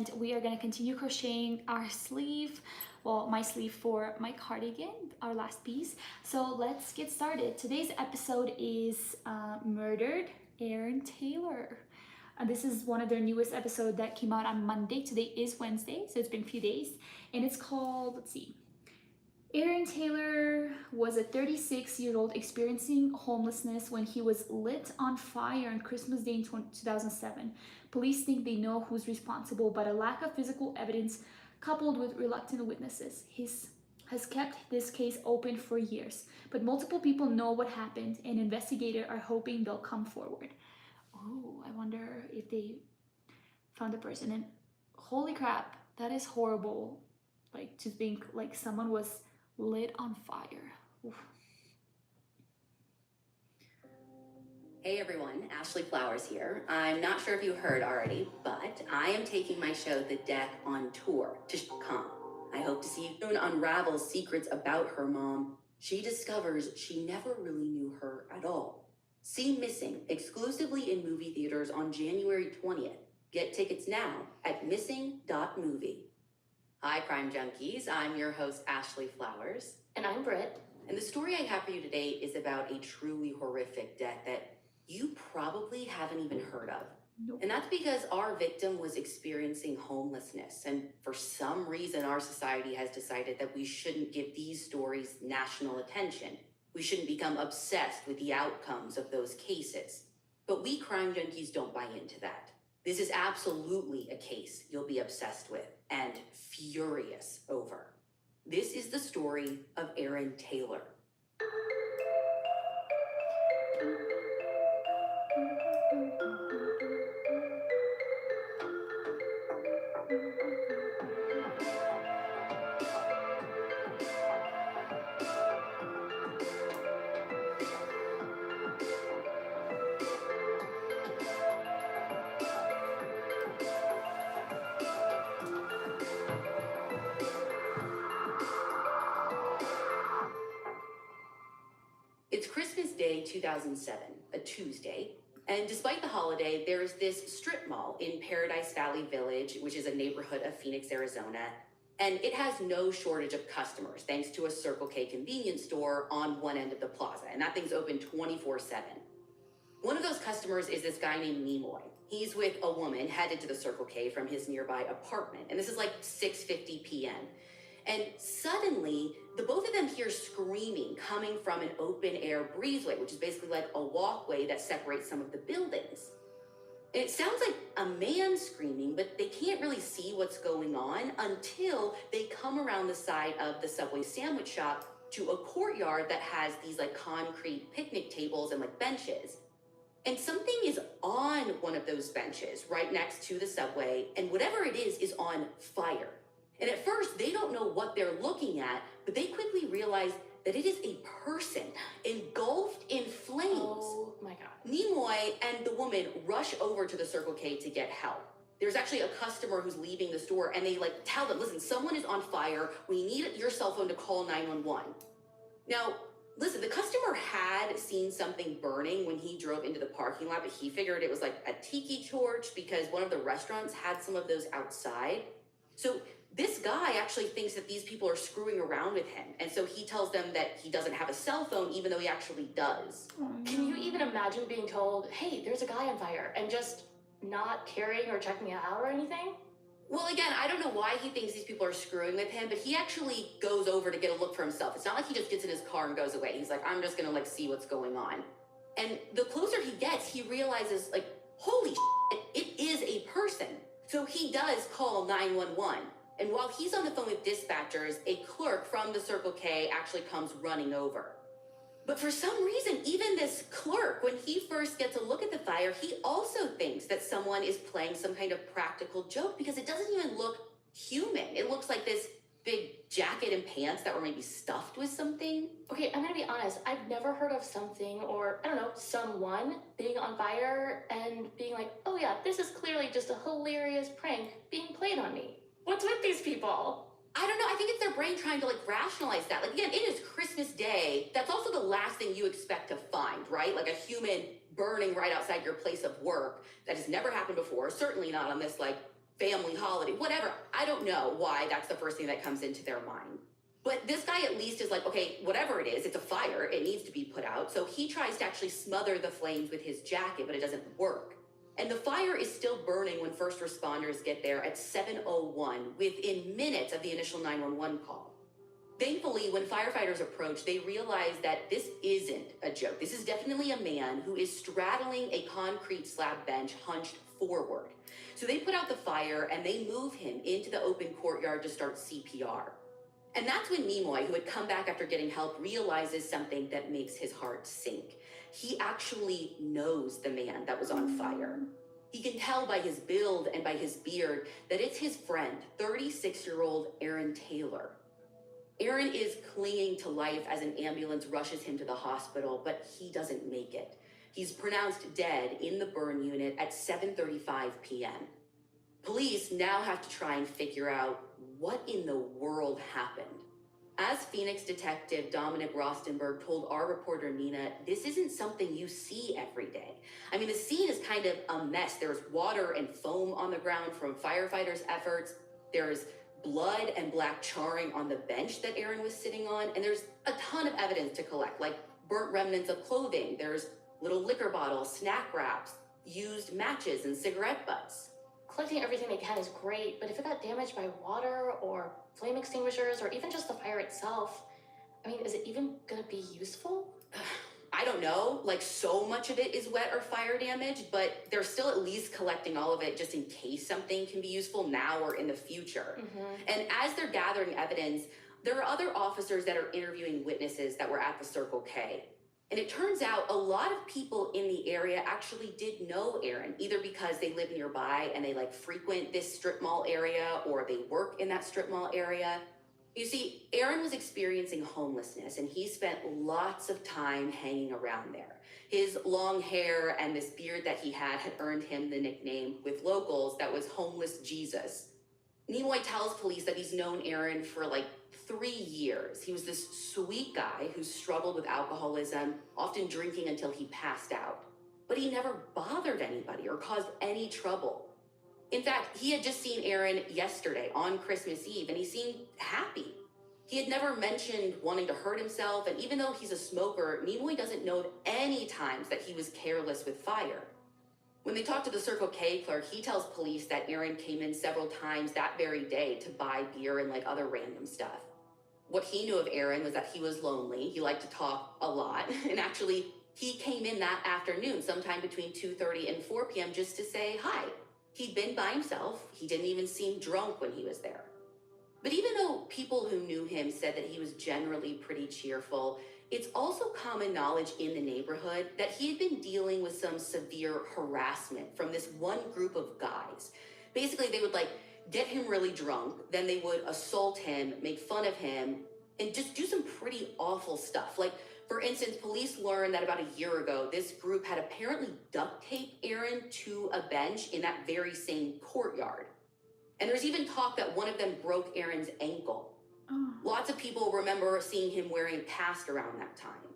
and we are going to continue crocheting our sleeve, well, my sleeve for my cardigan, our last piece. So let's get started. Today's episode is Murdered Aaron Taylor. This is one of their newest episodes that came out on Monday. Today is Wednesday, so it's been a few days, and it's called, let's see, Aaron Taylor was a 36-year-old experiencing homelessness when he was lit on fire on Christmas Day in 2007. Police think they know who's responsible, but a lack of physical evidence coupled with reluctant witnesses has kept this case open for years. But multiple people know what happened, and investigators are hoping they'll come forward. Oh, I wonder if they found the person. And holy crap, that is horrible. Like, to think like someone was lit on fire. Oof. Hey everyone, Ashley Flowers here. I'm not sure if you heard already, but I am taking my show The Deck on tour to Chicago. I hope to see you soon. Unravels secrets about her mom. She discovers she never really knew her at all. See Missing exclusively in movie theaters on January 20th. Get tickets now at missing.movie. Hi, Crime Junkies. I'm your host, Ashley Flowers. And I'm Britt. And the story I have for you today is about a truly horrific death that you probably haven't even heard of. Nope. And that's because our victim was experiencing homelessness. And for some reason, our society has decided that we shouldn't give these stories national attention. We shouldn't become obsessed with the outcomes of those cases. But we Crime Junkies don't buy into that. This is absolutely a case you'll be obsessed with and furious over. This is the story of Aaron Taylor. It's Christmas Day 2007, a Tuesday, and despite the holiday, there's this strip mall in Paradise Valley Village, which is a neighborhood of Phoenix, Arizona, and it has no shortage of customers thanks to a Circle K convenience store on one end of the plaza, and that thing's open 24/7. One of those customers is this guy named Nimoy. He's with a woman headed to the Circle K from his nearby apartment, and this is like 6:50 p.m. And suddenly, the both of them hear screaming coming from an open air breezeway, which is basically like a walkway that separates some of the buildings. And it sounds like a man screaming, but they can't really see what's going on until they come around the side of the Subway sandwich shop to a courtyard that has these like concrete picnic tables and like benches. And something is on one of those benches right next to the Subway, and whatever it is on fire. And at first, they don't know what they're looking at, but they quickly realize that it is a person engulfed in flames. Oh my God. Nimoy and the woman rush over to the Circle K to get help. There's actually a customer who's leaving the store, and they like tell them, listen, someone is on fire. We need your cell phone to call 911. Now, listen, the customer had seen something burning when he drove into the parking lot, but he figured it was like a tiki torch because one of the restaurants had some of those outside. So this guy actually thinks that these people are screwing around with him. And so he tells them that he doesn't have a cell phone, even though he actually does. Can you even imagine being told, hey, there's a guy on fire, and just not caring or checking it out or anything? Well, again, I don't know why he thinks these people are screwing with him, but he actually goes over to get a look for himself. It's not like he just gets in his car and goes away. He's like, I'm just gonna like see what's going on. And the closer he gets, he realizes like, holy shit, it is a person. So he does call 911. And while he's on the phone with dispatchers, a clerk from the Circle K actually comes running over. But for some reason, even this clerk, when he first gets a look at the fire, he also thinks that someone is playing some kind of practical joke because it doesn't even look human. It looks like this big jacket and pants that were maybe stuffed with something. Okay, I'm gonna be honest. I've never heard of something or, I don't know, someone being on fire and being like, oh yeah, this is clearly just a hilarious prank being played on me. What's with these people? I don't know. I think it's their brain trying to like rationalize that. Like, again, it is Christmas Day. That's also the last thing you expect to find, right? Like a human burning right outside your place of work. That has never happened before. Certainly not on this like family holiday, whatever. I don't know why that's the first thing that comes into their mind. But this guy at least is like, okay, whatever it is, it's a fire. It needs to be put out. So he tries to actually smother the flames with his jacket, but it doesn't work. And the fire is still burning when first responders get there at 7:01, within minutes of the initial 911 call. Thankfully, when firefighters approach, they realize that this isn't a joke. This is definitely a man who is straddling a concrete slab bench hunched forward. So they put out the fire and they move him into the open courtyard to start CPR. And that's when Nimoy, who had come back after getting help, realizes something that makes his heart sink. He actually knows the man that was on fire. He can tell by his build and by his beard that it's his friend, 36-year-old Aaron Taylor. Aaron is clinging to life as an ambulance rushes him to the hospital, but he doesn't make it. He's pronounced dead in the burn unit at 7:35 p.m. Police now have to try and figure out what in the world happened. As Phoenix detective Dominic Rostenberg told our reporter Nina, this isn't something you see every day. I mean, the scene is kind of a mess. There's water and foam on the ground from firefighters' efforts. There's blood and black charring on the bench that Aaron was sitting on. And there's a ton of evidence to collect, like burnt remnants of clothing. There's little liquor bottles, snack wraps, used matches, and cigarette butts. Collecting everything they can is great, but if it got damaged by water or flame extinguishers or even just the fire itself, I mean, is it even gonna be useful? I don't know, like so much of it is wet or fire damage, but they're still at least collecting all of it just in case something can be useful now or in the future. And as they're gathering evidence, there are other officers that are interviewing witnesses that were at the Circle K. And it turns out a lot of people in the area actually did know Aaron, either because they live nearby and they like frequent this strip mall area or they work in that strip mall area. You see, Aaron was experiencing homelessness and he spent lots of time hanging around there. His long hair and this beard that he had earned him the nickname with locals that was Homeless Jesus. Nimoy tells police that he's known Aaron for like 3 years. He was this sweet guy who struggled with alcoholism, often drinking until he passed out. But he never bothered anybody or caused any trouble. In fact, he had just seen Aaron yesterday on Christmas Eve, and he seemed happy. He had never mentioned wanting to hurt himself, and even though he's a smoker, Nimoy doesn't know of any times that he was careless with fire. When they talk to the Circle K clerk, he tells police that Aaron came in several times that very day to buy beer and like other random stuff. What he knew of Aaron was that he was lonely. He liked to talk a lot. And actually, he came in that afternoon, sometime between 2:30 and 4 p.m. just to say hi. He'd been by himself. He didn't even seem drunk when he was there. But even though people who knew him said that he was generally pretty cheerful, it's also common knowledge in the neighborhood that he had been dealing with some severe harassment from this one group of guys. Basically, they would like get him really drunk, then they would assault him, make fun of him, and just do some pretty awful stuff. Like, for instance, police learned that about a year ago, this group had apparently duct taped Aaron to a bench in that very same courtyard. And there's even talk that one of them broke Aaron's ankle. Lots of people remember seeing him wearing a cast around that time.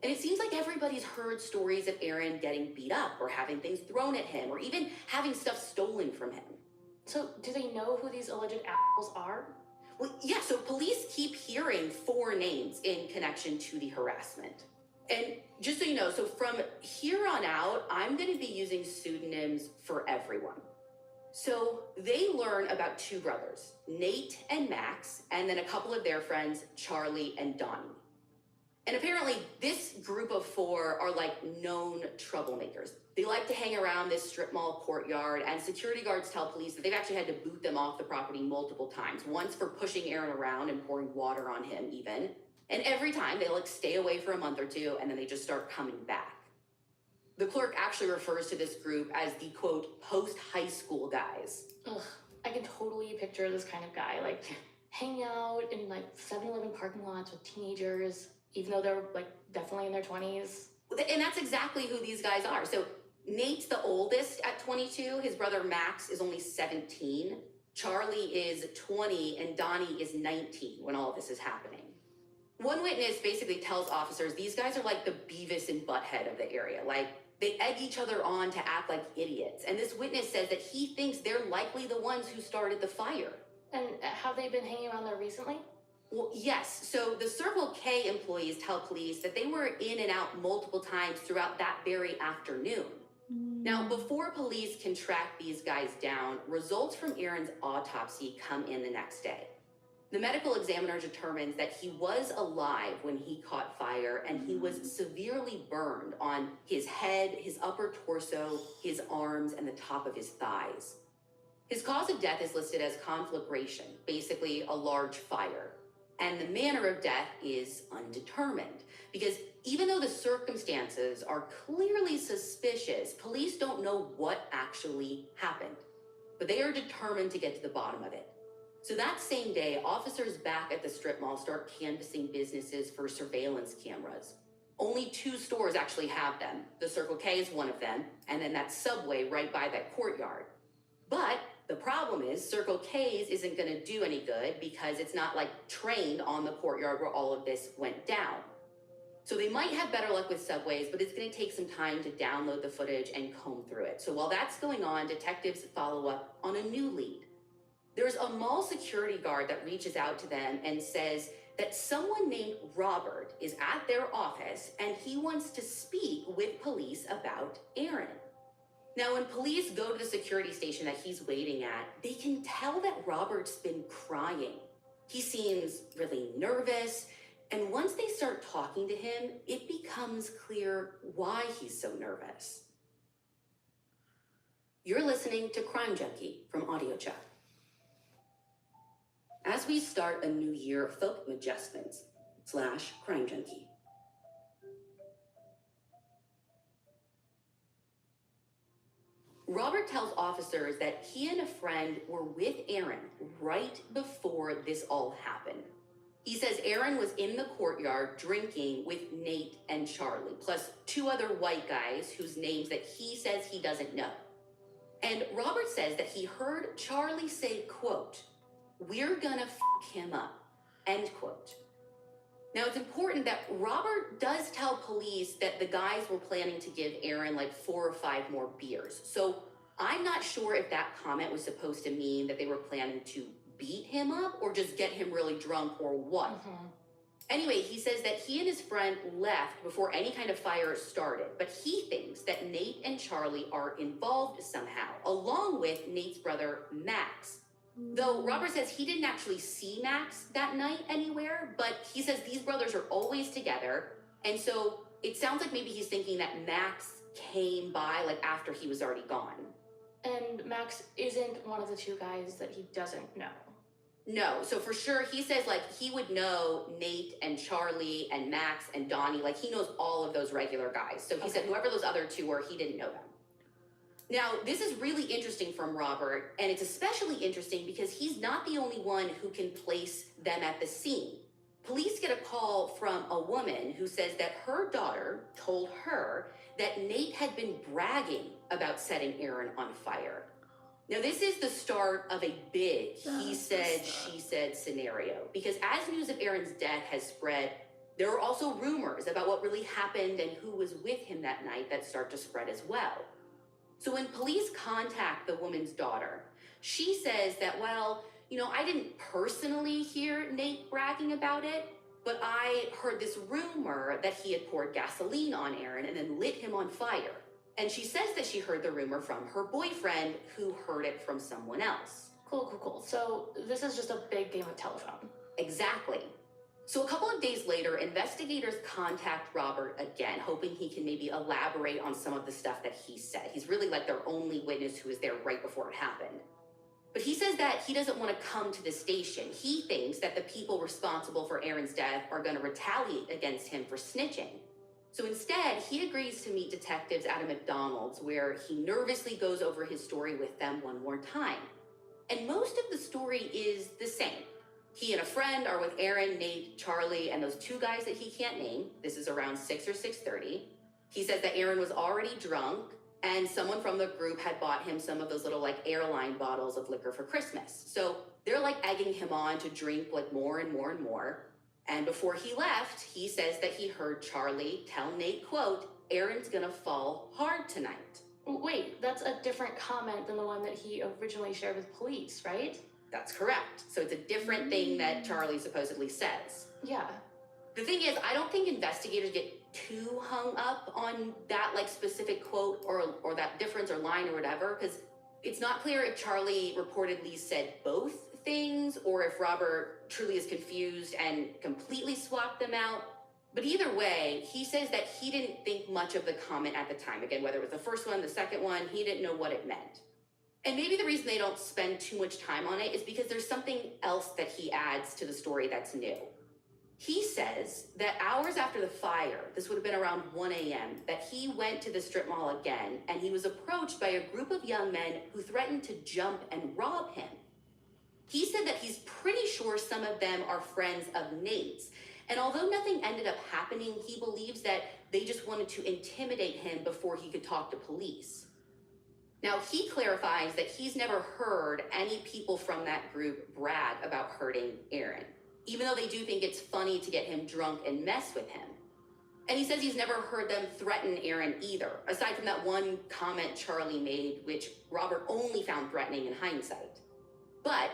And it seems like everybody's heard stories of Aaron getting beat up or having things thrown at him or even having stuff stolen from him. So, do they know who these alleged assholes are? Well, yeah, so police keep hearing 4 names in connection to the harassment. And just so you know, so from here on out, I'm going to be using pseudonyms for everyone. So they learn about 2 brothers, Nate and Max, and then a couple of their friends, Charlie and Donnie. And apparently this group of 4 are like known troublemakers. They like to hang around this strip mall courtyard, and security guards tell police that they've actually had to boot them off the property multiple times, once for pushing Aaron around and pouring water on him even. And every time they like stay away for a month or 2, and then they just start coming back. The clerk actually refers to this group as the, quote, post-high school guys. Ugh, I can totally picture this kind of guy, like hanging out in like 7-Eleven parking lots with teenagers, even though they're like definitely in their 20s. And that's exactly who these guys are. So Nate's the oldest at 22. His brother Max is only 17. Charlie is 20 and Donnie is 19 when all of this is happening. One witness basically tells officers these guys are like the Beavis and Butthead of the area. Like, They egg each other on to act like idiots. And this witness says that he thinks they're likely the ones who started the fire. And have they been hanging around there recently? Well, yes. So the Circle K employees tell police that they were in and out multiple times throughout that very afternoon. Now, before police can track these guys down, results from Aaron's autopsy come in the next day. The medical examiner determines that he was alive when he caught fire, and he was severely burned on his head, his upper torso, his arms, and the top of his thighs. His cause of death is listed as conflagration, basically a large fire. And the manner of death is undetermined, because even though the circumstances are clearly suspicious, police don't know what actually happened. But they are determined to get to the bottom of it. So that same day, officers back at the strip mall start canvassing businesses for surveillance cameras. Only 2 stores actually have them. The Circle K is one of them, and then that Subway right by that courtyard. But the problem is Circle K's isn't going to do any good because it's not like trained on the courtyard where all of this went down. So they might have better luck with Subways, but it's going to take some time to download the footage and comb through it. So while that's going on, detectives follow up on a new lead. There's a mall security guard that reaches out to them and says that someone named Robert is at their office and he wants to speak with police about Aaron. Now, when police go to the security station that he's waiting at, they can tell that Robert's been crying. He seems really nervous, and once they start talking to him, it becomes clear why he's so nervous. You're listening to Crime Junkie from AudioChuck. As we start a new year, folk adjustments / Crime Junkie. Robert tells officers that he and a friend were with Aaron right before this all happened. He says Aaron was in the courtyard drinking with Nate and Charlie, plus 2 other white guys whose names that he says he doesn't know. And Robert says that he heard Charlie say, quote, "We're gonna f*** him up," end quote. Now, it's important that Robert does tell police that the guys were planning to give Aaron like 4 or 5 more beers. So I'm not sure if that comment was supposed to mean that they were planning to beat him up or just get him really drunk or what. Anyway, he says that he and his friend left before any kind of fire started, but he thinks that Nate and Charlie are involved somehow, along with Nate's brother, Max. Though Robert says he didn't actually see Max that night anywhere, but he says these brothers are always together. And so it sounds like maybe he's thinking that Max came by like after he was already gone. And Max isn't one of the 2 guys that he doesn't know. No, so for sure, he says like he would know Nate and Charlie and Max and Donnie, like he knows all of those regular guys. So he said whoever those other 2 were, he didn't know them. Now, this is really interesting from Robert, and it's especially interesting because he's not the only one who can place them at the scene. Police get a call from a woman who says that her daughter told her that Nate had been bragging about setting Aaron on fire. Now, this is the start of a big he said, she said scenario, because as news of Aaron's death has spread, there are also rumors about what really happened and who was with him that night that start to spread as well. So when police contact the woman's daughter, she says that, well, you know, I didn't personally hear Nate bragging about it, but I heard this rumor that he had poured gasoline on Aaron and then lit him on fire. And she says that she heard the rumor from her boyfriend, who heard it from someone else. Cool. So this is just a big game of telephone. Exactly. So a couple of days later, investigators contact Robert again, hoping he can maybe elaborate on some of the stuff that he said. He's really like their only witness who was there right before it happened. But he says that he doesn't want to come to the station. He thinks that the people responsible for Aaron's death are going to retaliate against him for snitching. So instead, he agrees to meet detectives at a McDonald's where he nervously goes over his story with them one more time. And most of the story is the same. He and a friend are with Aaron, Nate, Charlie, and those 2 guys that he can't name. This is around 6 or 6:30. He says that Aaron was already drunk, and someone from the group had bought him some of those little like airline bottles of liquor for Christmas. So they're like egging him on to drink like more and more and more. And before he left, he says that he heard Charlie tell Nate, quote, Aaron's gonna fall hard tonight. Wait, that's a different comment than the one that he originally shared with police, right? That's correct. So it's a different thing that Charlie supposedly says. Yeah. The thing is, I don't think investigators get too hung up on that like specific quote or that difference or line or whatever, because it's not clear if Charlie reportedly said both things or if Robert truly is confused and completely swapped them out. But either way, he says that he didn't think much of the comment at the time. Again, whether it was the first one, the second one, he didn't know what it meant. And maybe the reason they don't spend too much time on it is because there's something else that he adds to the story that's new. He says that hours after the fire, this would have been around 1 a.m., that he went to the strip mall again, and he was approached by a group of young men who threatened to jump and rob him. He said that he's pretty sure some of them are friends of Nate's, and although nothing ended up happening, he believes that they just wanted to intimidate him before he could talk to police. Now, he clarifies that he's never heard any people from that group brag about hurting Aaron, even though they do think it's funny to get him drunk and mess with him. And he says he's never heard them threaten Aaron either, aside from that one comment Charlie made, which Robert only found threatening in hindsight. But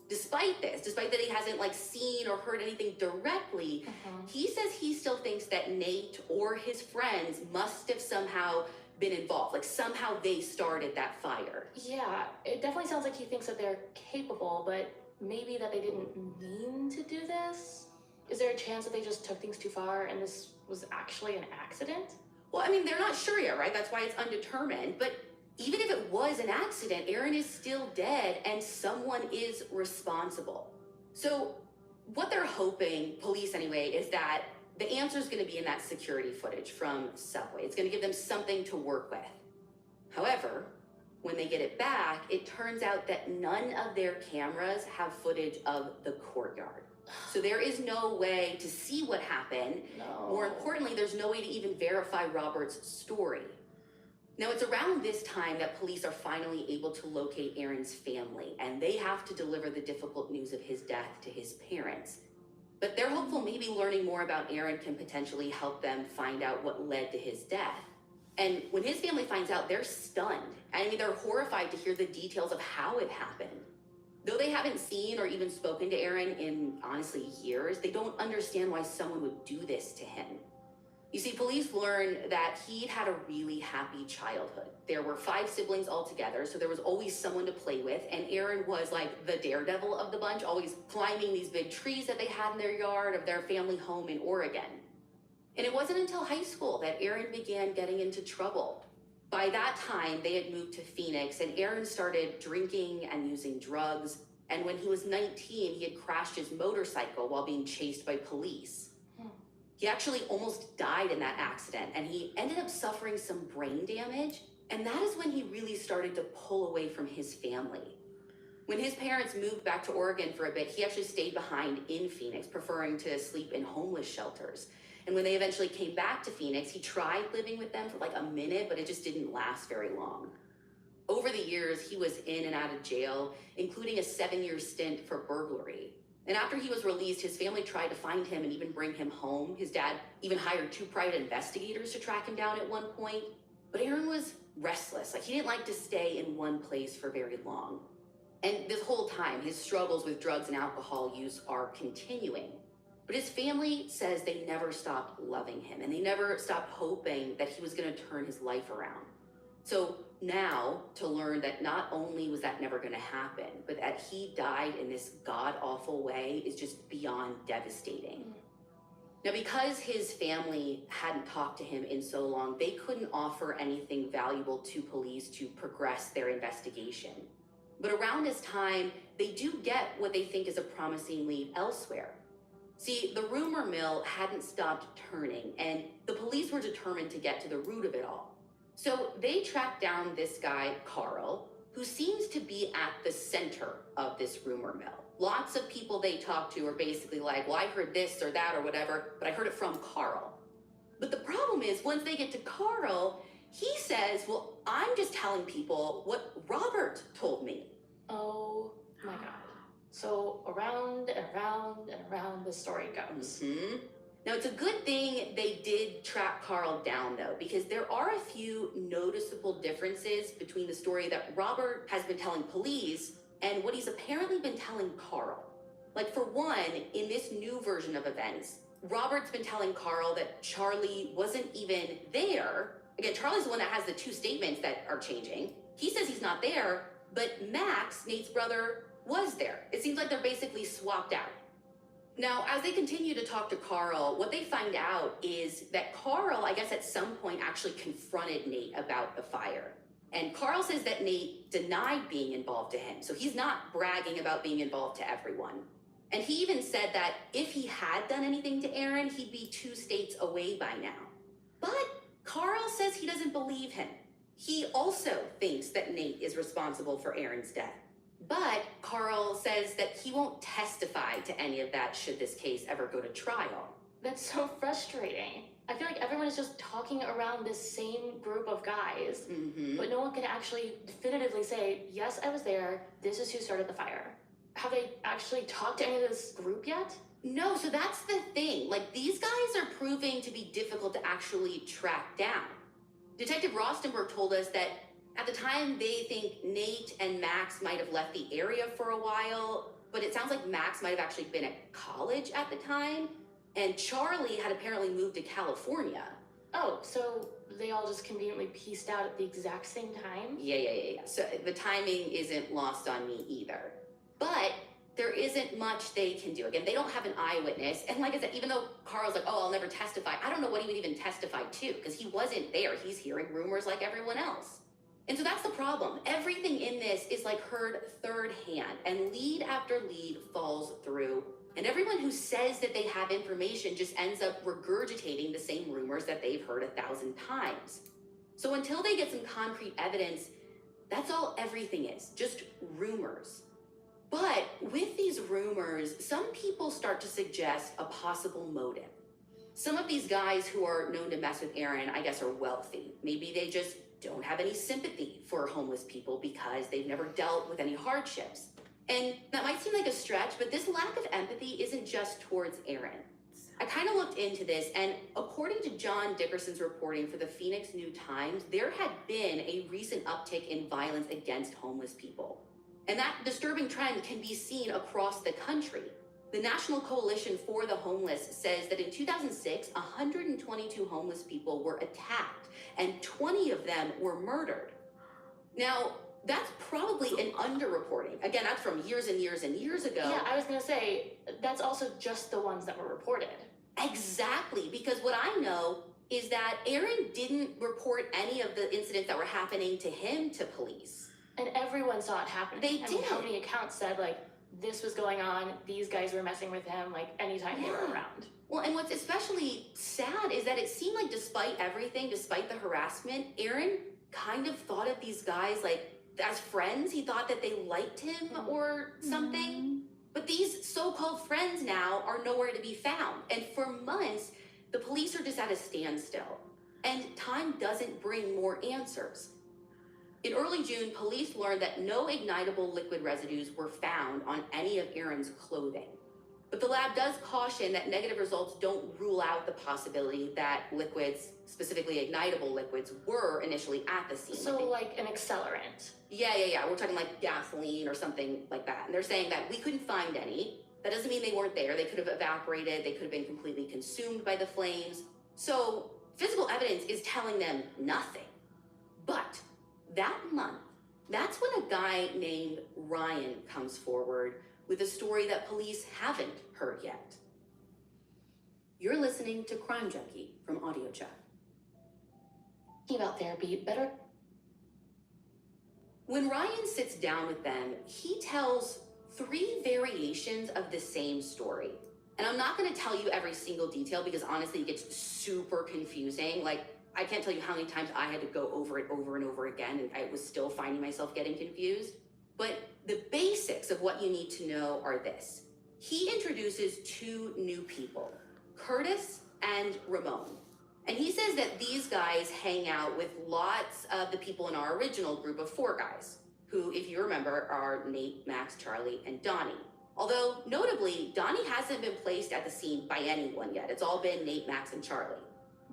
despite this, despite that he hasn't like seen or heard anything directly, he says he still thinks that Nate or his friends must have somehow been involved, like somehow they started that fire. Yeah, it definitely sounds like he thinks that they're capable, but maybe that they didn't mean to do this? Is there a chance that they just took things too far and this was actually an accident? Well, I mean, they're not sure yet, right? That's why it's undetermined. But even if it was an accident, Aaron is still dead and someone is responsible. So what they're hoping, police anyway, is that the answer is going to be in that security footage from Subway. It's going to give them something to work with. However, when they get it back, it turns out that none of their cameras have footage of the courtyard. So there is no way to see what happened. No. More importantly, there's no way to even verify Robert's story. Now, it's around this time that police are finally able to locate Aaron's family, and they have to deliver the difficult news of his death to his parents. But they're hopeful maybe learning more about Aaron can potentially help them find out what led to his death. And when his family finds out, they're stunned. I mean, they're horrified to hear the details of how it happened. Though they haven't seen or even spoken to Aaron in, honestly, years, they don't understand why someone would do this to him. You see, police learned that he'd had a really happy childhood. There were 5 siblings altogether, so there was always someone to play with, and Aaron was like the daredevil of the bunch, always climbing these big trees that they had in their yard of their family home in Oregon. And it wasn't until high school that Aaron began getting into trouble. By that time, they had moved to Phoenix, and Aaron started drinking and using drugs. And when he was 19, he had crashed his motorcycle while being chased by police. He actually almost died in that accident, and he ended up suffering some brain damage. And that is when he really started to pull away from his family. When his parents moved back to Oregon for a bit, he actually stayed behind in Phoenix, preferring to sleep in homeless shelters. And when they eventually came back to Phoenix, he tried living with them for like a minute, but it just didn't last very long. Over the years, he was in and out of jail, including a 7-year stint for burglary. And after he was released, his family tried to find him and even bring him home. His dad even hired 2 private investigators to track him down at one point. But Aaron was restless. Like, he didn't like to stay in one place for very long. And this whole time, his struggles with drugs and alcohol use are continuing. But his family says they never stopped loving him, and they never stopped hoping that he was going to turn his life around. So now, to learn that not only was that never going to happen, but that he died in this god-awful way is just beyond devastating. Now, because his family hadn't talked to him in so long, they couldn't offer anything valuable to police to progress their investigation. But around this time, they do get what they think is a promising lead elsewhere. See, the rumor mill hadn't stopped turning, and the police were determined to get to the root of it all. So they tracked down this guy, Carl, who seems to be at the center of this rumor mill. Lots of people they talk to are basically like, well, I heard this or that or whatever, but I heard it from Carl. But the problem is, once they get to Carl, he says, well, I'm just telling people what Robert told me. Oh my God. So around and around and around the story goes. Now, it's a good thing they did track Carl down, though, because there are a few noticeable differences between the story that Robert has been telling police and what he's apparently been telling Carl. Like, for one, in this new version of events, Robert's been telling Carl that Charlie wasn't even there. Again, Charlie's the one that has the two statements that are changing. He says he's not there, but Max, Nate's brother, was there. It seems like they're basically swapped out. Now, as they continue to talk to Carl, what they find out is that Carl, I guess at some point, actually confronted Nate about the fire. And Carl says that Nate denied being involved to him, so he's not bragging about being involved to everyone. And he even said that if he had done anything to Aaron, he'd be 2 states away by now. But Carl says he doesn't believe him. He also thinks that Nate is responsible for Aaron's death. But Carl says that he won't testify to any of that should this case ever go to trial. That's so frustrating. I feel like everyone is just talking around this same group of guys, but no one can actually definitively say, yes, I was there, this is who started the fire. Have they actually talked to any of this group yet? No, so that's the thing. Like, these guys are proving to be difficult to actually track down. Detective Rostenberg told us that at the time they think Nate and Max might have left the area for a while, but it sounds like Max might have actually been at college at the time, and Charlie had apparently moved to California. Oh, so they all just conveniently pieced out at the exact same time? Yeah. So the timing isn't lost on me either. But there isn't much they can do. Again, they don't have an eyewitness. And like I said, even though Carl's like, oh, I'll never testify, I don't know what he would even testify to, because he wasn't there. He's hearing rumors like everyone else. And so that's the problem. Everything in this is like heard third hand, and lead after lead falls through. And everyone who says that they have information just ends up regurgitating the same rumors that they've heard 1,000 times. So until they get some concrete evidence, that's all everything is, just rumors. But with these rumors, some people start to suggest a possible motive. Some of these guys who are known to mess with Aaron, I guess, are wealthy. Maybe they just don't have any sympathy for homeless people because they've never dealt with any hardships. And that might seem like a stretch, but this lack of empathy isn't just towards Aaron. I kind of looked into this, and according to John Dickerson's reporting for the Phoenix New Times, there had been a recent uptick in violence against homeless people. And that disturbing trend can be seen across the country. The National Coalition for the Homeless says that in 2006, 122 homeless people were attacked, and 20 of them were murdered. Now, that's probably an underreporting. Again, that's from years and years and years ago. Yeah, I was gonna say, that's also just the ones that were reported. Exactly, because what I know is that Aaron didn't report any of the incidents that were happening to him to police. And everyone saw it happening. They I mean, did. how many accounts said, like, this was going on, these guys were messing with him, like, anytime they were around. Well, and what's especially sad is that it seemed like despite everything, despite the harassment, Aaron kind of thought of these guys like as friends. He thought that they liked him or something. But these so-called friends now are nowhere to be found. And for months, the police are just at a standstill. And time doesn't bring more answers. In early June, police learned that no ignitable liquid residues were found on any of Aaron's clothing. But the lab does caution that negative results don't rule out the possibility that liquids, specifically ignitable liquids, were initially at the scene. So like an accelerant. Yeah. We're talking like gasoline or something like that. And they're saying that we couldn't find any. That doesn't mean they weren't there. They could have evaporated. They could have been completely consumed by the flames. So physical evidence is telling them nothing. But that month, that's when a guy named Ryan comes forward with a story that police haven't heard yet. You're listening to Crime Junkie from AudioChuck. Thinking about therapy, better. When Ryan sits down with them, he tells 3 variations of the same story. And I'm not gonna tell you every single detail because honestly, it gets super confusing. Like, I can't tell you how many times I had to go over it over and over again, and I was still finding myself getting confused. But the basics of what you need to know are this. He introduces 2 new people, Curtis and Ramon. And he says that these guys hang out with lots of the people in our original group of 4 guys, who, if you remember, are Nate, Max, Charlie, and Donnie, Although, notably, Donnie hasn't been placed at the scene by anyone yet. It's all been Nate, Max, and Charlie.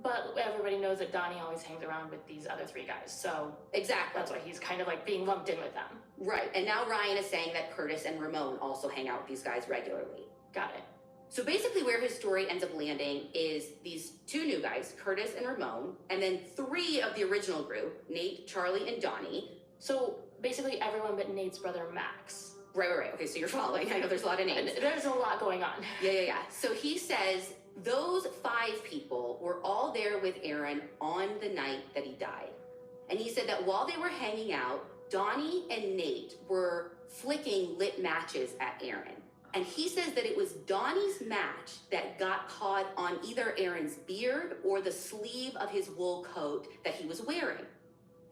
But everybody knows that Donnie always hangs around with these other three guys, so Exactly. that's why he's kind of like being lumped in with them. Right, and now Ryan is saying that Curtis and Ramon also hang out with these guys regularly. Got it. So basically where his story ends up landing is these two new guys, Curtis and Ramon, and then three of the original group, Nate, Charlie, and Donnie. So basically everyone but Nate's brother Max. Right. Okay, so you're following. I know there's a lot of names. There's a lot going on. Yeah. So he says those 5 people were all there with Aaron on the night that he died. And he said that while they were hanging out, Donnie and Nate were flicking lit matches at Aaron. And he says that it was Donnie's match that got caught on either Aaron's beard or the sleeve of his wool coat that he was wearing.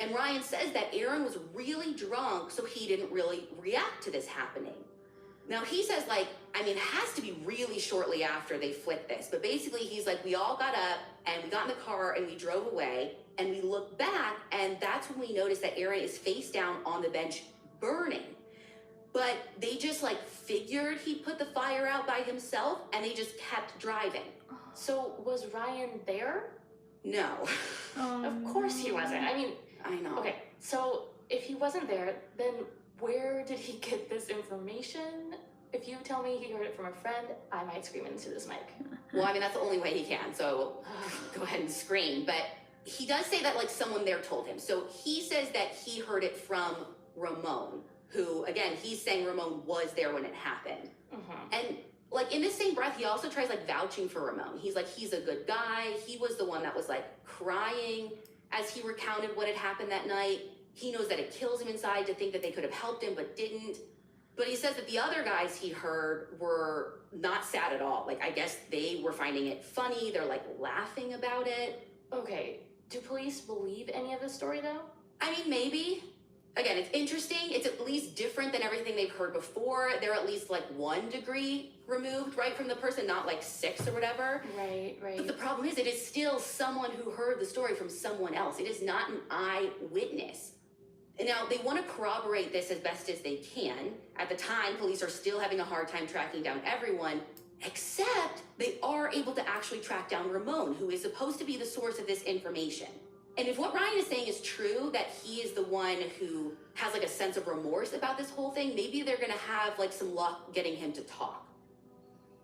And Ryan says that Aaron was really drunk, so he didn't really react to this happening. Now he says it has to be really shortly after they flipped this, but basically he's like, we all got up and we got in the car and we drove away and we looked back and that's when we noticed that Aaron is face down on the bench burning. But they just figured he put the fire out by himself and they just kept driving. So was Ryan there? No. Of course he wasn't. I know. Okay, so if he wasn't there, then where did he get this information? If you tell me he heard it from a friend, I might scream into this mic. Well, that's the only way he can, so go ahead and scream. But he does say that someone there told him. So he says that he heard it from Ramon, who, again, he's saying Ramon was there when it happened. And in the same breath, he also tries vouching for Ramon. He's he's a good guy. He was the one that was crying as he recounted what had happened that night. He knows that it kills him inside to think that they could have helped him but didn't. But he says that the other guys he heard were not sad at all. I guess they were finding it funny. They're laughing about it. Okay, do police believe any of this story though? Maybe. Again, it's interesting. It's at least different than everything they've heard before. They're at least 1 degree removed, right, from the person, not 6 or whatever. Right. But the problem is, it is still someone who heard the story from someone else. It is not an eyewitness. And now they want to corroborate this as best as they can. At the time, police are still having a hard time tracking down everyone, except they are able to actually track down Ramon, who is supposed to be the source of this information. And if what Ryan is saying is true, that he is the one who has a sense of remorse about this whole thing, maybe they're gonna have some luck getting him to talk.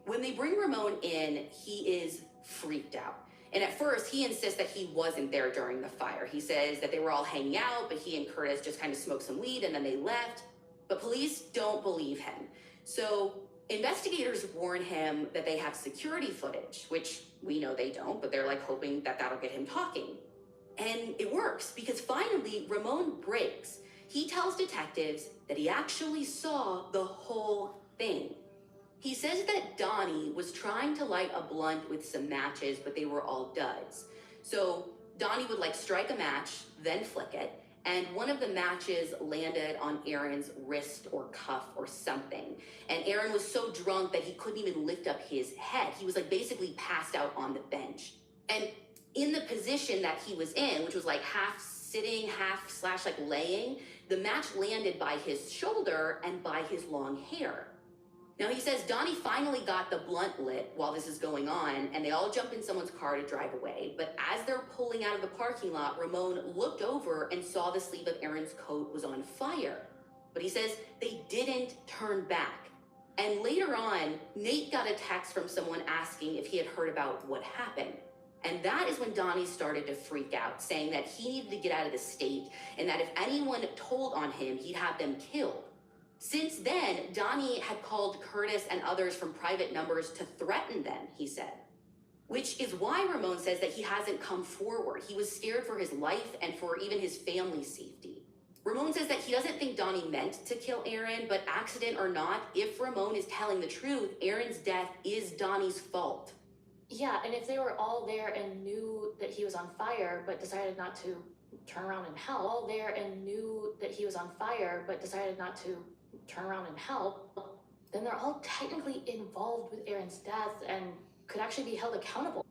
When they bring Ramon in, he is freaked out. And at first, he insists that he wasn't there during the fire. He says that they were all hanging out, but he and Curtis just kind of smoked some weed and then they left. But police don't believe him. So investigators warn him that they have security footage, which we know they don't, but they're hoping that that'll get him talking. And it works, because finally Ramon breaks. He tells detectives that he actually saw the whole thing. He says that Donnie was trying to light a blunt with some matches, but they were all duds. So Donnie would strike a match, then flick it, and one of the matches landed on Aaron's wrist or cuff or something. And Aaron was so drunk that he couldn't even lift up his head. He was basically passed out on the bench. And in the position that he was in, which was half sitting, half / laying, the match landed by his shoulder and by his long hair. Now he says Donnie finally got the blunt lit while this is going on, and they all jump in someone's car to drive away. But as they're pulling out of the parking lot, Ramon looked over and saw the sleeve of Aaron's coat was on fire. But he says they didn't turn back. And later on, Nate got a text from someone asking if he had heard about what happened. And that is when Donnie started to freak out, saying that he needed to get out of the state and that if anyone told on him, he'd have them killed. Since then, Donnie had called Curtis and others from private numbers to threaten them, he said. Which is why Ramon says that he hasn't come forward. He was scared for his life and for even his family's safety. Ramon says that he doesn't think Donnie meant to kill Aaron, but accident or not, if Ramon is telling the truth, Aaron's death is Donnie's fault. Yeah, and if they were all there and knew that he was on fire, but decided not to turn around and help, then they're all technically involved with Aaron's death and could actually be held accountable.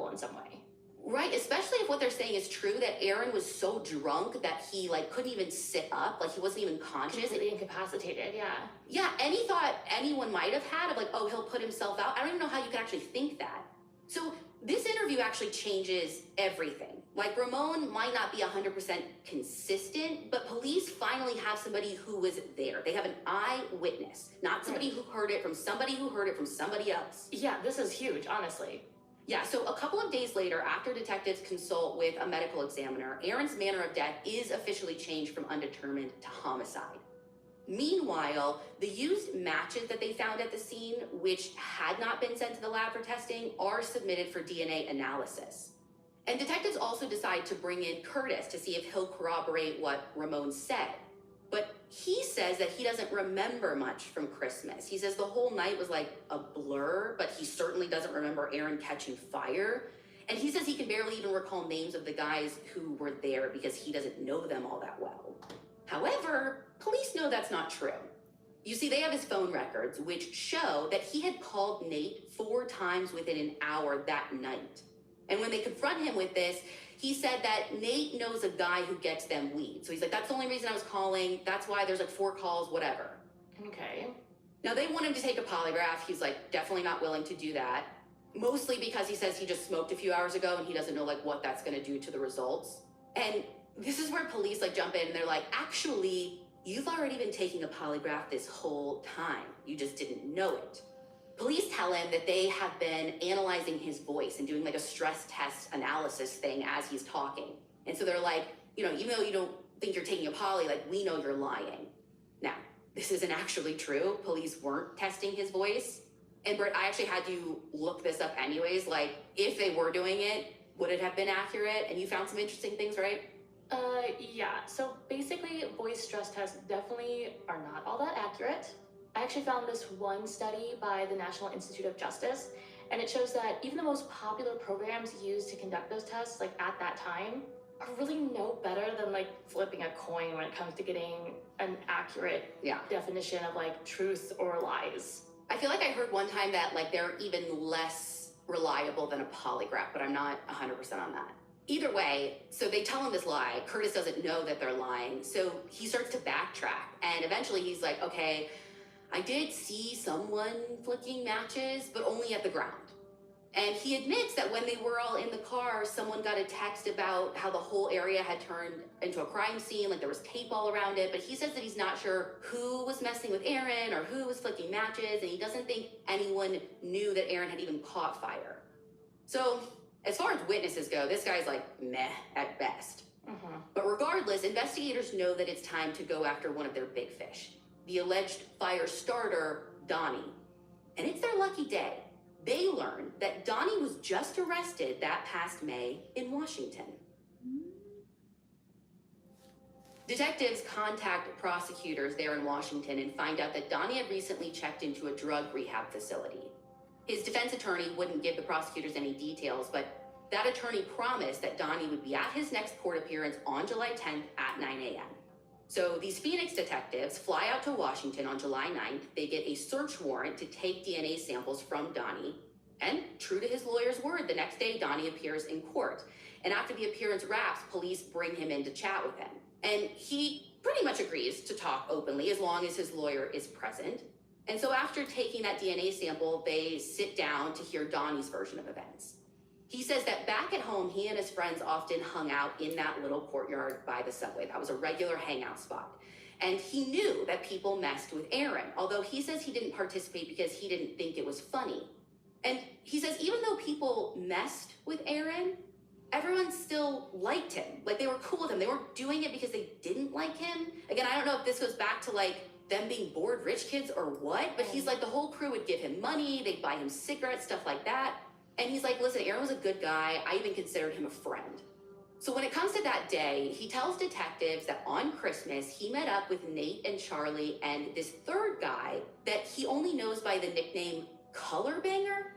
In some way. Right, especially if what they're saying is true, that Aaron was so drunk that he like couldn't even sit up, like he wasn't even conscious. Completely incapacitated, yeah. Yeah, any thought anyone might have had of like, oh, he'll put himself out. I don't even know how you can actually think that. So this interview actually changes everything. Like Ramon might not be 100% consistent, but police finally have somebody who was there. They have an eyewitness, not somebody who heard it from somebody who heard it from somebody else. Yeah, this is huge, honestly. Yeah, so a couple of days later, after detectives consult with a medical examiner, Aaron's manner of death is officially changed from undetermined to homicide. Meanwhile, the used matches that they found at the scene, which had not been sent to the lab for testing, are submitted for DNA analysis. And detectives also decide to bring in Curtis to see if he'll corroborate what Ramon said. But he says that he doesn't remember much from Christmas. He says the whole night was like a blur, but he certainly doesn't remember Aaron catching fire. And he says he can barely even recall names of the guys who were there because he doesn't know them all that well. However, police know that's not true. You see, they have his phone records, which show that he had called Nate 4 times within an hour that night. And when they confront him with this, he said that Nate knows a guy who gets them weed. So he's like, that's the only reason I was calling. That's why there's like 4 calls, whatever. Okay. Now they want him to take a polygraph. He's like, definitely not willing to do that. Mostly because he says he just smoked a few hours ago and he doesn't know like what that's gonna do to the results. And this is where police like jump in and they're like, actually, you've already been taking a polygraph this whole time. You just didn't know it. Police tell him that they have been analyzing his voice and doing like a stress test analysis thing as he's talking. And so they're like, even though you don't think you're taking a poly, like we know you're lying. Now, this isn't actually true. Police weren't testing his voice. And Britt, I actually had to look this up anyways. Like if they were doing it, would it have been accurate? And you found some interesting things, right? Yeah. So basically, voice stress tests definitely are not all that accurate. I actually found this one study by the National Institute of Justice, and it shows that even the most popular programs used to conduct those tests, like at that time, are really no better than like flipping a coin when it comes to getting an accurate definition of like truth or lies. I feel like I heard one time that like they're even less reliable than a polygraph, but I'm not 100% on that. Either way, so they tell him this lie. Curtis doesn't know that they're lying, so he starts to backtrack, and eventually he's like, okay, I did see someone flicking matches, but only at the ground. And he admits that when they were all in the car, someone got a text about how the whole area had turned into a crime scene, like there was tape all around it, but he says that he's not sure who was messing with Aaron or who was flicking matches, and he doesn't think anyone knew that Aaron had even caught fire. So, as far as witnesses go, this guy's like meh at best. But regardless, investigators know that it's time to go after one of their big fish, the alleged fire starter, Donnie. And it's their lucky day. They learn that Donnie was just arrested that past May in Washington. Detectives contact prosecutors there in Washington and find out that Donnie had recently checked into a drug rehab facility. His defense attorney wouldn't give the prosecutors any details, but that attorney promised that Donnie would be at his next court appearance on July 10th at 9 a.m. So these Phoenix detectives fly out to Washington on July 9th. They get a search warrant to take DNA samples from Donnie. And true to his lawyer's word, the next day Donnie appears in court. And after the appearance wraps, police bring him in to chat with him. And he pretty much agrees to talk openly as long as his lawyer is present. And so after taking that DNA sample, they sit down to hear Donnie's version of events. He says that back at home, he and his friends often hung out in that little courtyard by the subway. That was a regular hangout spot. And he knew that people messed with Aaron, although he says he didn't participate because he didn't think it was funny. And he says even though people messed with Aaron, everyone still liked him. Like they were cool with him. They weren't doing it because they didn't like him. Again, I don't know if this goes back to like them being bored rich kids or what, but he's like the whole crew would give him money, they'd buy him cigarettes, stuff like that. And he's like, listen, Aaron was a good guy. I even considered him a friend. So when it comes to that day, he tells detectives that on Christmas, he met up with Nate and Charlie and this third guy that he only knows by the nickname Color Banger.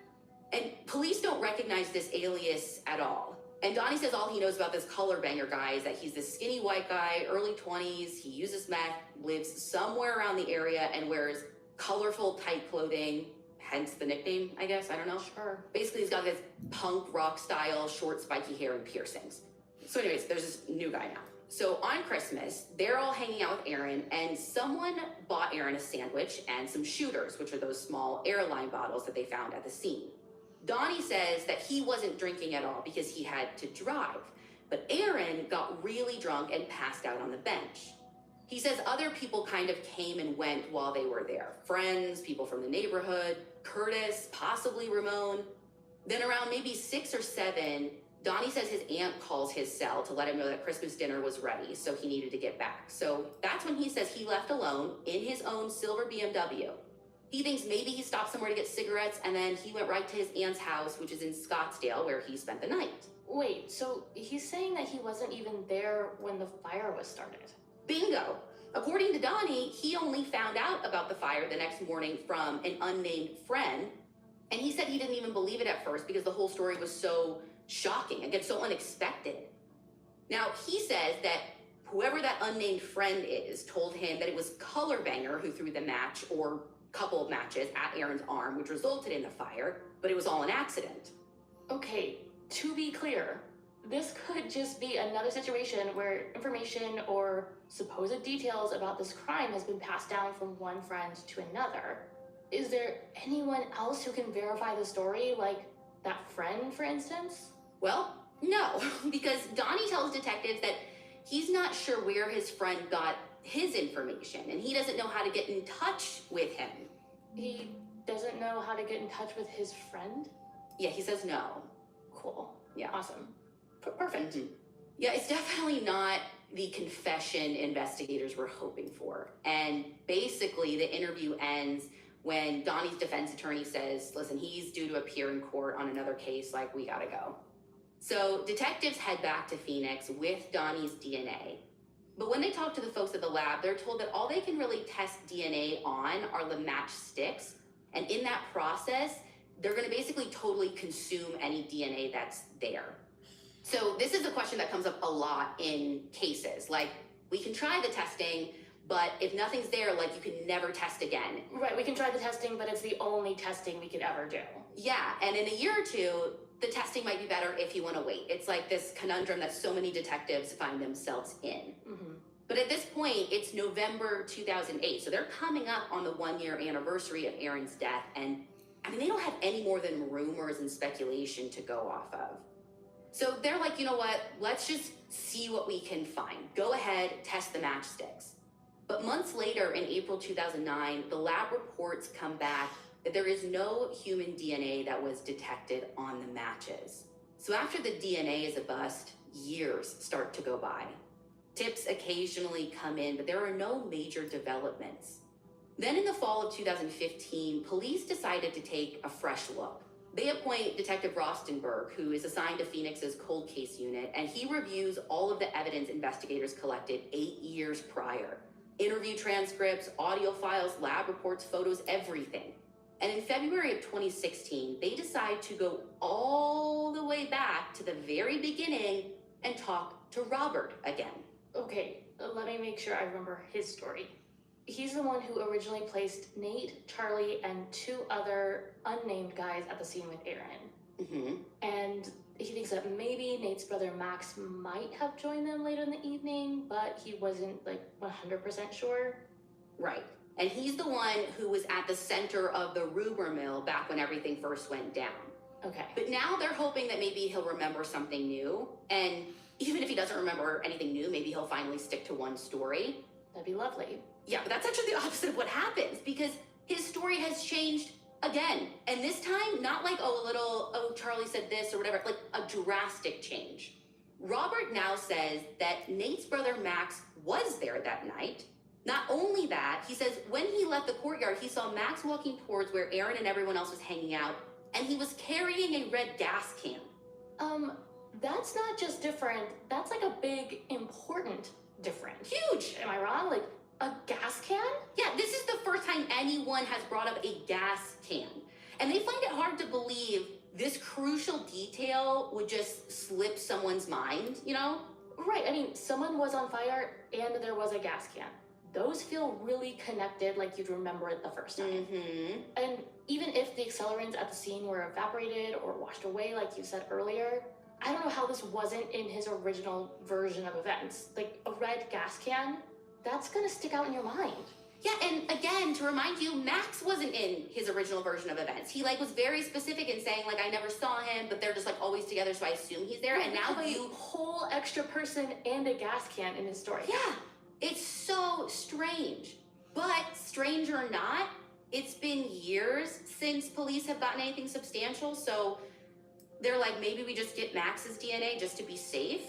And police don't recognize this alias at all. And Donnie says all he knows about this Color Banger guy is that he's this skinny white guy, early 20s, he uses meth, lives somewhere around the area and wears colorful tight clothing, hence the nickname, I guess. I don't know. Sure. Basically, he's got this punk rock style, short, spiky hair and piercings. So anyways, there's this new guy now. So on Christmas, they're all hanging out with Aaron, and someone bought Aaron a sandwich and some shooters, which are those small airline bottles that they found at the scene. Donnie says that he wasn't drinking at all because he had to drive, but Aaron got really drunk and passed out on the bench. He says other people kind of came and went while they were there. Friends, people from the neighborhood, Curtis, possibly Ramon. Then around maybe 6 or 7, Donnie says his aunt calls his cell to let him know that Christmas dinner was ready, so he needed to get back. So that's when he says he left alone in his own silver BMW. He thinks maybe he stopped somewhere to get cigarettes, and then he went right to his aunt's house, which is in Scottsdale, where he spent the night. Wait, so he's saying that he wasn't even there when the fire was started? Bingo! According to Donnie, he only found out about the fire the next morning from an unnamed friend, and he said he didn't even believe it at first because the whole story was so shocking, again, so unexpected. Now, he says that whoever that unnamed friend is told him that it was Colorbanger who threw the match or couple of matches at Aaron's arm, which resulted in the fire, but it was all an accident. Okay, to be clear, this could just be another situation where information or supposed details about this crime has been passed down from one friend to another. Is there anyone else who can verify the story, like that friend, for instance? Well, no, because Donnie tells detectives that he's not sure where his friend got his information, and he doesn't know how to get in touch with him. He doesn't know how to get in touch with his friend? Yeah, he says no. Cool. Yeah. Awesome. Perfect. Yeah, it's definitely not the confession investigators were hoping for. And basically, the interview ends when Donnie's defense attorney says, listen, he's due to appear in court on another case, like, we gotta go. So detectives head back to Phoenix with Donnie's DNA. But when they talk to the folks at the lab, they're told that all they can really test DNA on are the match sticks. And in that process, they're gonna basically totally consume any DNA that's there. So this is a question that comes up a lot in cases. Like, we can try the testing, but if nothing's there, like, you can never test again. Right, we can try the testing, but it's the only testing we could ever do. Yeah, and in a year or two, the testing might be better if you want to wait. It's like this conundrum that so many detectives find themselves in. Mm-hmm. But at this point, it's November 2008, so they're coming up on the 1-year anniversary of Aaron's death, and I mean, they don't have any more than rumors and speculation to go off of. So they're like, you know what, let's just see what we can find. Go ahead, test the matchsticks. But months later, in April 2009, the lab reports come back that there is no human DNA that was detected on the matches. So after the DNA is a bust, years start to go by. Tips occasionally come in, but there are no major developments. Then in the fall of 2015, police decided to take a fresh look. They appoint Detective Rostenberg, who is assigned to Phoenix's cold case unit, and he reviews all of the evidence investigators collected 8 years prior. Interview transcripts, audio files, lab reports, photos, everything. And in February of 2016, they decide to go all the way back to the very beginning and talk to Robert again. Okay, let me make sure I remember his story. He's the one who originally placed Nate, Charlie, and 2 other unnamed guys at the scene with Aaron. Mm-hmm. And he thinks that maybe Nate's brother Max might have joined them later in the evening, but he wasn't like 100% sure. Right. And he's the one who was at the center of the rumor mill back when everything first went down. Okay. But now they're hoping that maybe he'll remember something new. And even if he doesn't remember anything new, maybe he'll finally stick to one story. That'd be lovely. Yeah, but that's actually the opposite of what happens, because his story has changed again. And this time, not like, Charlie said this or whatever, like a drastic change. Robert now says that Nate's brother Max was there that night. Not only that, he says when he left the courtyard, he saw Max walking towards where Aaron and everyone else was hanging out, and he was carrying a red gas can. That's not just different, that's like a big, important difference. Huge! Am I wrong? Like, a gas can? Yeah, this is the first time anyone has brought up a gas can. And they find it hard to believe this crucial detail would just slip someone's mind, you know? Right, I mean, someone was on fire and there was a gas can. those feel really connected, like you'd remember it the first time. Mm-hmm. And even if the accelerants at the scene were evaporated or washed away, like you said earlier, I don't know how this wasn't in his original version of events. Like a red gas can, that's gonna stick out in your mind. Yeah, and again, to remind you, Max wasn't in his original version of events. He was very specific in saying I never saw him, but they're just always together, so I assume he's there. And now a whole extra person and a gas can in his story. Yeah, it's so strange. But strange or not, it's been years since police have gotten anything substantial, so they're maybe we just get Max's DNA just to be safe.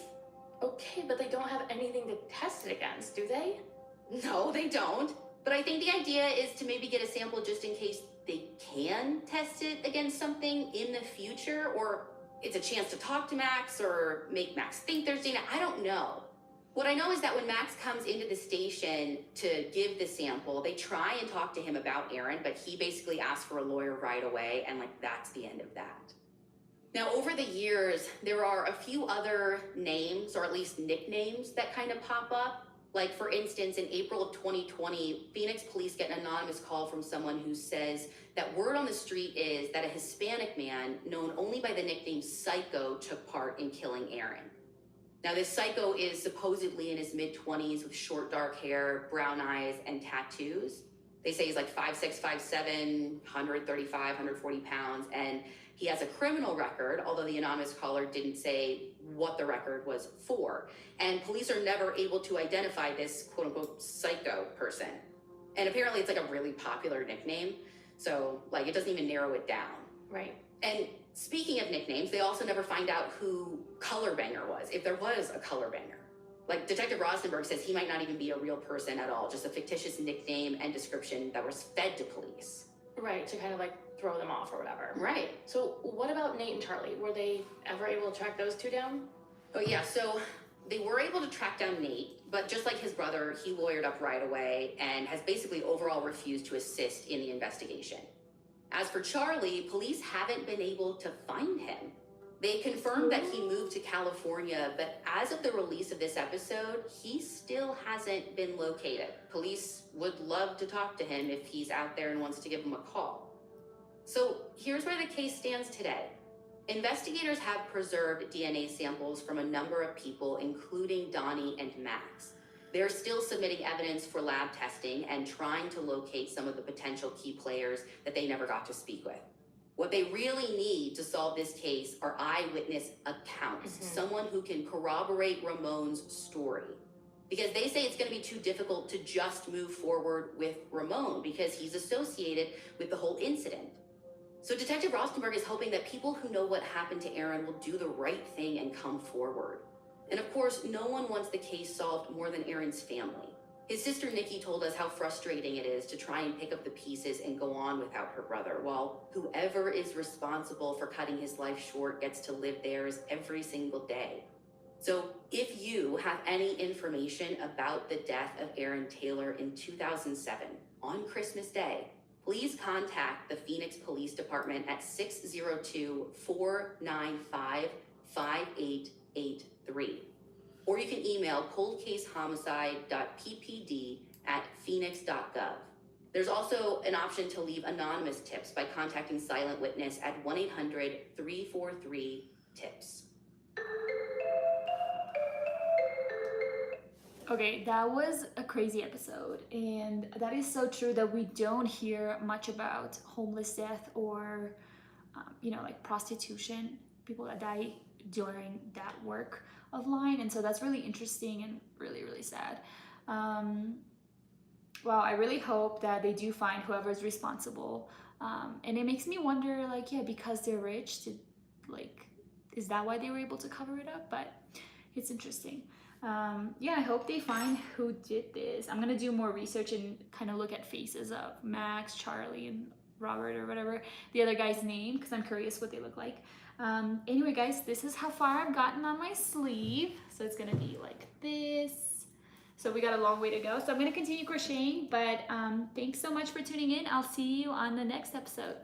Okay, but they don't have anything to test it against, do they? No, they don't. But I think the idea is to maybe get a sample just in case they can test it against something in the future, or it's a chance to talk to Max or make Max think there's DNA. I don't know. What I know is that when Max comes into the station to give the sample, they try and talk to him about Aaron, but he basically asks for a lawyer right away, and that's the end of that. Now, over the years, there are a few other names, or at least nicknames, that kind of pop up. For instance, in April of 2020, Phoenix police get an anonymous call from someone who says that word on the street is that a Hispanic man known only by the nickname Psycho took part in killing Aaron. Now, this Psycho is supposedly in his mid-20s with short dark hair, brown eyes, and tattoos. They say he's 5'6", 5'7", 135, 140 pounds, and he has a criminal record, although the anonymous caller didn't say what the record was for. And police are never able to identify this quote-unquote psycho person. And apparently it's a really popular nickname, so it doesn't even narrow it down. Right. And speaking of nicknames, they also never find out who Colorbanger was, if there was a Colorbanger. Detective Rosenberg says he might not even be a real person at all, just a fictitious nickname and description that was fed to police. Right, to kind of throw them off or whatever. Right. So what about Nate and Charlie? Were they ever able to track those two down? Oh yeah, so they were able to track down Nate, but just like his brother, he lawyered up right away and has basically overall refused to assist in the investigation. As for Charlie, police haven't been able to find him. They confirmed that he moved to California, but as of the release of this episode, he still hasn't been located. Police would love to talk to him if he's out there and wants to give him a call. So here's where the case stands today. Investigators have preserved DNA samples from a number of people, including Donnie and Max. They're still submitting evidence for lab testing and trying to locate some of the potential key players that they never got to speak with. What they really need to solve this case are eyewitness accounts, someone who can corroborate Ramon's story. Because they say it's going to be too difficult to just move forward with Ramon because he's associated with the whole incident. So Detective Rosenberg is hoping that people who know what happened to Aaron will do the right thing and come forward. And of course, no one wants the case solved more than Aaron's family. His sister Nikki told us how frustrating it is to try and pick up the pieces and go on without her brother, while whoever is responsible for cutting his life short gets to live theirs every single day. So if you have any information about the death of Aaron Taylor in 2007 on Christmas Day, please contact the Phoenix Police Department at 602-495-5883. Or you can email coldcasehomicide.ppd@phoenix.gov. There's also an option to leave anonymous tips by contacting Silent Witness at 1-800-343-TIPS. Okay, that was a crazy episode, and that is so true that we don't hear much about homeless death or, prostitution, people that die during that work of line, and so that's really interesting and really, really sad. Well, I really hope that they do find whoever's responsible, and it makes me wonder, because they're rich, is that why they were able to cover it up? But it's interesting. I hope they find who did this. I'm gonna do more research and kind of look at faces of Max, Charlie, and Robert, or whatever the other guy's name, because I'm curious what they look like. Anyway, guys, this is how far I've gotten on my sleeve. So it's gonna be like this. So we got a long way to go. So I'm gonna continue crocheting, but thanks so much for tuning in. I'll see you on the next episode.